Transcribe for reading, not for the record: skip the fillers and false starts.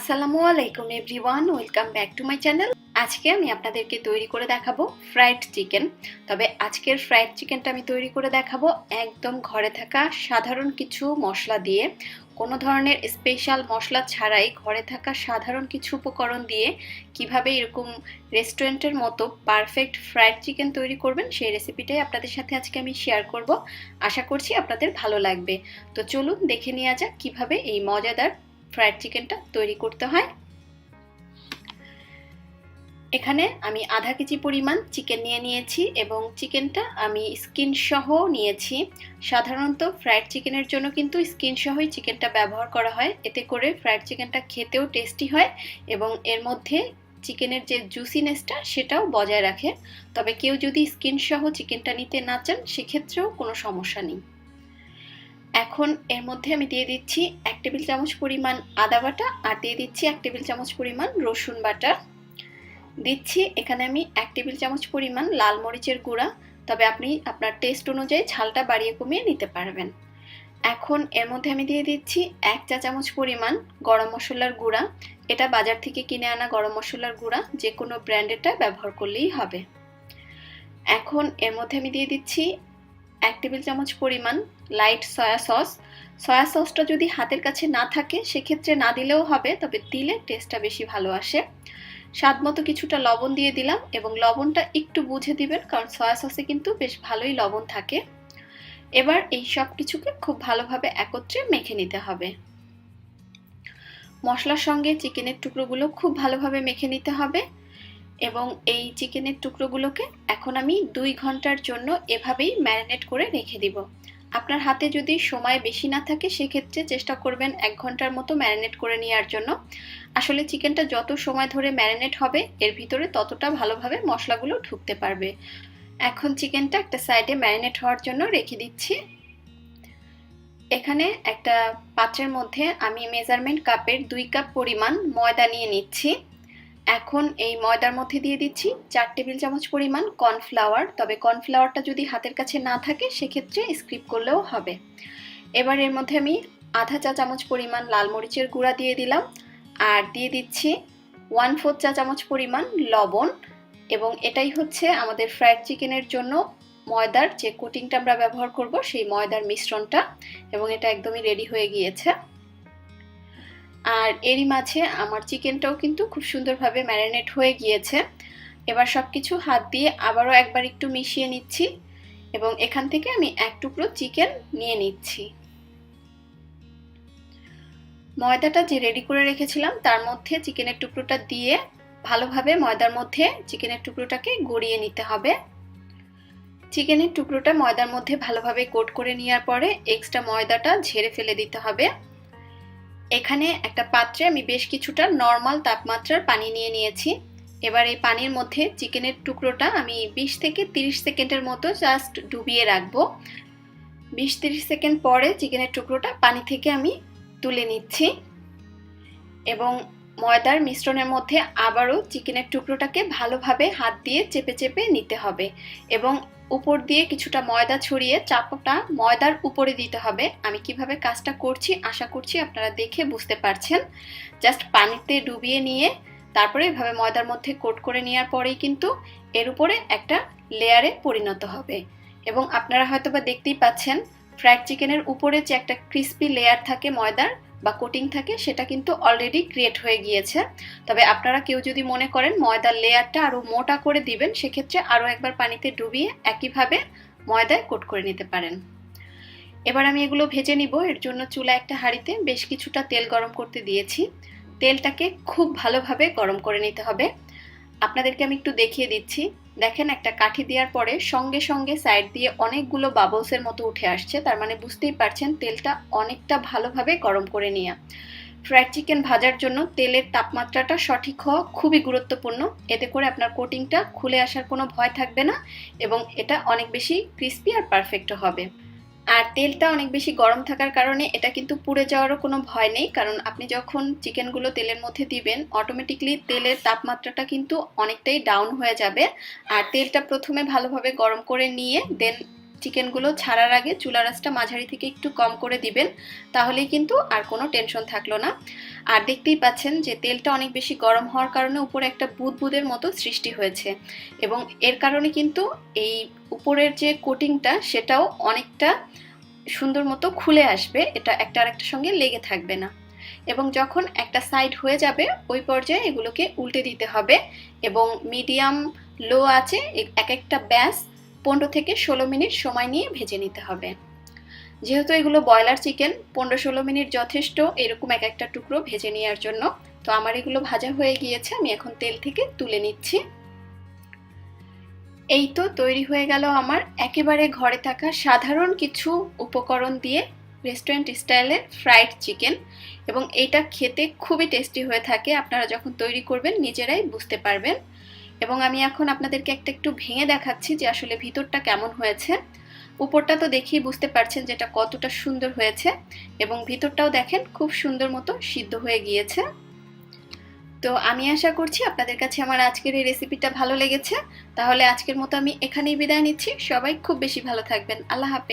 আসসালামু আলাইকুম everyone, welcome back to my channel. আজকে আমি আপনাদেরকে তৈরি করে দেখাবো ফ্রাইড চিকেন। তবে আজকের ফ্রাইড চিকেনটা আমি তৈরি করে দেখাবো একদম ঘরে থাকা সাধারণ কিছু মশলা দিয়ে, কোনো ধরনের স্পেশাল মশলা ছাড়াই ঘরে থাকা সাধারণ কিছু উপকরণ দিয়ে কিভাবে এরকম রেস্টুরেন্টের মতো পারফেক্ট ফ্রাইড চিকেন তৈরি করবেন সেই রেসিপিটাই আপনাদের সাথে আজকে আমি শেয়ার করব। আশা করছি আপনাদের ভালো লাগবে। তো চলুন দেখে নেওয়া যাক কিভাবে এই মজাদার ফ্রাইড চিকেনটা তৈরি করতে হয়। এখানে আমি আধা কেজি পরিমাণ চিকেন নিয়ে নিয়েছি এবং চিকেনটা আমি স্কিন সহ নিয়েছি। সাধারণত ফ্রাইড চিকেনের জন্য কিন্তু স্কিন সহই চিকেনটা ব্যবহার করা হয়, এতে করে ফ্রাইড চিকেনটা খেতেও টেস্টি হয় এবং এর মধ্যে চিকেনের যে জুসিনেসটা সেটাও বজায় রাখে। তবে কেউ যদি স্কিন সহ চিকেনটা নিতে না চান সেক্ষেত্রেও কোনো সমস্যা নেই। এখন এর মধ্যে আমি দিয়ে দিচ্ছি 1 টেবিল চামচ পরিমাণ আদা বাটা আর দিয়ে দিচ্ছি 1 টেবিল চামচ পরিমাণ রসুন বাটা। দিচ্ছি এখানে আমি 1 টেবিল চামচ পরিমাণ লাল মরিচের গুঁড়া, তবে আপনি আপনার টেস্ট অনুযায়ী ঝালটা বাড়িয়ে কমিয়ে নিতে পারবেন। এখন এর মধ্যে আমি দিয়ে দিচ্ছি 1 চা চামচ পরিমাণ গরম মশলার গুঁড়া। এটা বাজার থেকে কিনে আনা গরম মশলার গুঁড়া, যে কোনো ব্র্যান্ডেরটা ব্যবহার করলেই হবে। এখন এর মধ্যে আমি দিয়ে দিচ্ছি 1 টেবিল চামচ পরিমাণ লাইট সয়া সস। সয়া সসটা যদি হাতের কাছে না থাকে সেক্ষেত্রে না দিলেও হবে, তবে দিলে টেস্টটা বেশি ভালো আসে। স্বাদ মতো কিছুটা লবণ দিয়ে দিলাম এবং লবণটা একটু বুঝে দিবেন, কারণ সয়া সসে কিন্তু বেশ ভালোই লবণ থাকে। এবার এই সব কিছুকে খুব ভালোভাবে একত্রে মেখে নিতে হবে। মশলার সঙ্গে চিকেনের টুকরোগুলো খুব ভালোভাবে মেখে নিতে হবে এবং এই চিকেনের টুকরোগুলোকে এখন আমি 2 ঘন্টার জন্য এভাবেই ম্যারিনেট করে রেখে দিব। আপনার হাতে যদি সময় বেশি না থাকে সেক্ষেত্রে চেষ্টা করবেন 1 ঘন্টার মতো ম্যারিনেট করে নেওয়ার জন্য। আসলে চিকেনটা যত সময় ধরে ম্যারিনেট হবে এর ভিতরে ততটা ভালোভাবে মশলাগুলো ঢুকতে পারবে। এখন চিকেনটা একটা সাইডে ম্যারিনেট হওয়ার জন্য রেখে দিচ্ছি। এখানে একটা পাত্রের মধ্যে আমি মেজারমেন্ট কাপের 2 কাপ পরিমাণ ময়দা নিয়ে নিচ্ছি। এখন এই ময়দার মধ্যে দিয়ে দিচ্ছি 4 টেবিল চামচ পরিমাণ কর্নফ্লাওয়ার, তবে কর্নফ্লাওয়ারটা যদি হাতের কাছে না থাকে সেক্ষেত্রে স্কিপ করলেও হবে। এবার এর মধ্যে আমি আধা চা চামচ পরিমাণ লাল মরিচের গুঁড়া দিয়ে দিলাম আর দিয়ে দিচ্ছি 1/4 চা চামচ পরিমাণ লবণ। এবং এটাই হচ্ছে আমাদের ফ্রাইড চিকেনের জন্য ময়দার যে কোটিংটা আমরা ব্যবহার করব সেই ময়দার মিশ্রণটা, এবং এটা একদমই রেডি হয়ে গিয়েছে। আর এরই মাঝে আমার চিকেনটাও কিন্তু খুব সুন্দরভাবে ম্যারিনেট হয়ে গিয়েছে। এবার সবকিছু হাত দিয়ে আবারও একবার একটু মিশিয়ে নিচ্ছি এবং এখান থেকে আমি 1 টুকরো চিকেন নিয়ে নিচ্ছি। ময়দাটা যে রেডি করে রেখেছিলাম তার মধ্যে চিকেনের টুকরোটা দিয়ে ভালোভাবে ময়দার মধ্যে চিকেনের টুকরোটাকে গড়িয়ে নিতে হবে। চিকেনের টুকরোটা ময়দার মধ্যে ভালোভাবে কোট করে নেওয়ার পরে এক্সট্রা ময়দাটা ঝেড়ে ফেলে দিতে হবে। এখানে একটা পাত্রে আমি বেশ কিছুটা নরমাল তাপমাত্রার পানি নিয়ে নিয়েছি। এবার এই পানির মধ্যে চিকেনের টুকরোটা আমি 20 থেকে 30 সেকেন্ডের মতো জাস্ট ডুবিয়ে রাখবো। 20-30 সেকেন্ড পরে চিকেনের টুকরোটা পানি থেকে আমি তুলে নিচ্ছি এবং ময়দার মিশ্রণের মধ্যে আবারও চিকেনের টুকরোটাকে ভালোভাবে হাত দিয়ে চেপে চেপে নিতে হবে এবং উপর দিয়ে কিছুটা ময়দা ছড়িয়ে চাপটা ময়দার উপরে দিতে হবে। আমি কিভাবে কাজটা করছি আশা করছি আপনারা দেখে বুঝতে পারছেন। জাস্ট পানিতে ডুবিয়ে নিয়ে তারপরে এভাবে ময়দার মধ্যে কোট করে নেওয়ার পরেই কিন্তু এর উপরে একটা লেয়ারে পরিণত হবে। এবং আপনারা হয়তোবা দেখতেই পাচ্ছেন ফ্রাইড চিকেনের উপরে যে একটা ক্রিস্পি লেয়ার থাকে ময়দার বা কোটিং থাকে সেটা কিন্তু অলরেডি ক্রিয়েট হয়ে গিয়েছে। তবে আপনারা কেউ যদি মনে করেন ময়দার লেয়ারটা আরো মোটা করে দিবেন সেক্ষেত্রে আরো একবার পানিতে ডুবিয়ে একইভাবে ময়দায় কোট করে নিতে পারেন। এবার আমি এগুলো ভেজে নিব। এর জন্য চুলা একটা হাঁড়িতে বেশ কিছুটা তেল গরম করতে দিয়েছি। তেলটাকে খুব ভালোভাবে গরম করে নিতে হবে। আপনাদেরকে আমি একটু দেখিয়ে দিচ্ছি। দেখেন একটা কাঠি দেওয়ার পরে সঙ্গে সঙ্গে সাইড দিয়ে অনেকগুলো বাবলসের মতো উঠে আসছে, তার মানে বুঝতেই পারছেন তেলটা অনেকটা ভালোভাবে গরম করে নিয়ে। ফ্রাইড চিকেন ভাজার জন্য তেলের তাপমাত্রাটা সঠিক হওয়া খুবই গুরুত্বপূর্ণ, এতে করে আপনার কোটিংটা খুলে আসার কোনো ভয় থাকবে না এবং এটা অনেক বেশি ক্রিস্পি আর পারফেক্ট হবে। আর তেলটা অনেক বেশি গরম থাকার কারণে এটা কিন্তু পুড়ে যাওয়ারও কোনো ভয় নেই, কারণ আপনি যখন চিকেনগুলো তেলের মধ্যে দিবেন অটোমেটিকলি তেলের তাপমাত্রাটা কিন্তু অনেকটাই ডাউন হয়ে যাবে। আর তেলটা প্রথমে ভালোভাবে গরম করে নিয়ে দেন চিকেনগুলো ছাড়ার আগে চুলার আঁচটা মাঝারি থেকে একটু কম করে দিবেন, তাহলেই কিন্তু আর কোনো টেনশন থাকলো না। আর দেখতেই পাচ্ছেন যে তেলটা অনেক বেশি গরম হওয়ার কারণে উপরে একটা বুদবুদের মতো সৃষ্টি হয়েছে, এবং এর কারণে কিন্তু এই উপরের যে কোটিংটা সেটাও অনেকটা সুন্দর মতো খুলে আসবে, এটা একটা আরেকটার সঙ্গে লেগে থাকবে না। এবং যখন একটা সাইড হয়ে যাবে ওই পর্যায়ে এগুলোকে উল্টে দিতে হবে, এবং মিডিয়াম লো আছে এক একটা ব্যাস 15 থেকে 16 মিনিট সময় নিয়ে ভেজে নিতে হবে। যেহেতু এগুলো ব্রয়লার চিকেন, 15-16 মিনিট যথেষ্ট এরকম এক একটা টুকরো ভেজে নেওয়ার জন্য। তো আমার এগুলো ভাজা হয়ে গিয়েছে, আমি এখন তেল থেকে তুলে নিচ্ছি। এই তো তৈরি হয়ে গেল আমার একেবারে ঘরে থাকা সাধারণ কিছু উপকরণ দিয়ে রেস্টুরেন্ট স্টাইলের ফ্রাইড চিকেন, এবং এটা খেতে খুবই টেস্টি হয়ে থাকে। আপনারা যখন তৈরি করবেন নিজেরাই বুঝতে পারবেন। এবং আমি এখন আপনাদেরকে একটু ভেঙে দেখাচ্ছি যে আসলে ভিতরটা কেমন হয়েছে। উপরটা তো দেখেই বুঝতে পারছেন যে এটা কতটা সুন্দর হয়েছে, এবং ভিতরটাও দেখেন খুব সুন্দর মতো সিদ্ধ হয়ে গিয়েছে। তো আমি আশা করছি আপনাদের কাছে আমার আজকের এই রেসিপিটা ভালো লেগেছে। তাহলে আজকের মতো আমি এখানেই বিদায় নিচ্ছি। সবাই খুব বেশি ভালো থাকবেন। আল্লাহ হাফেজ।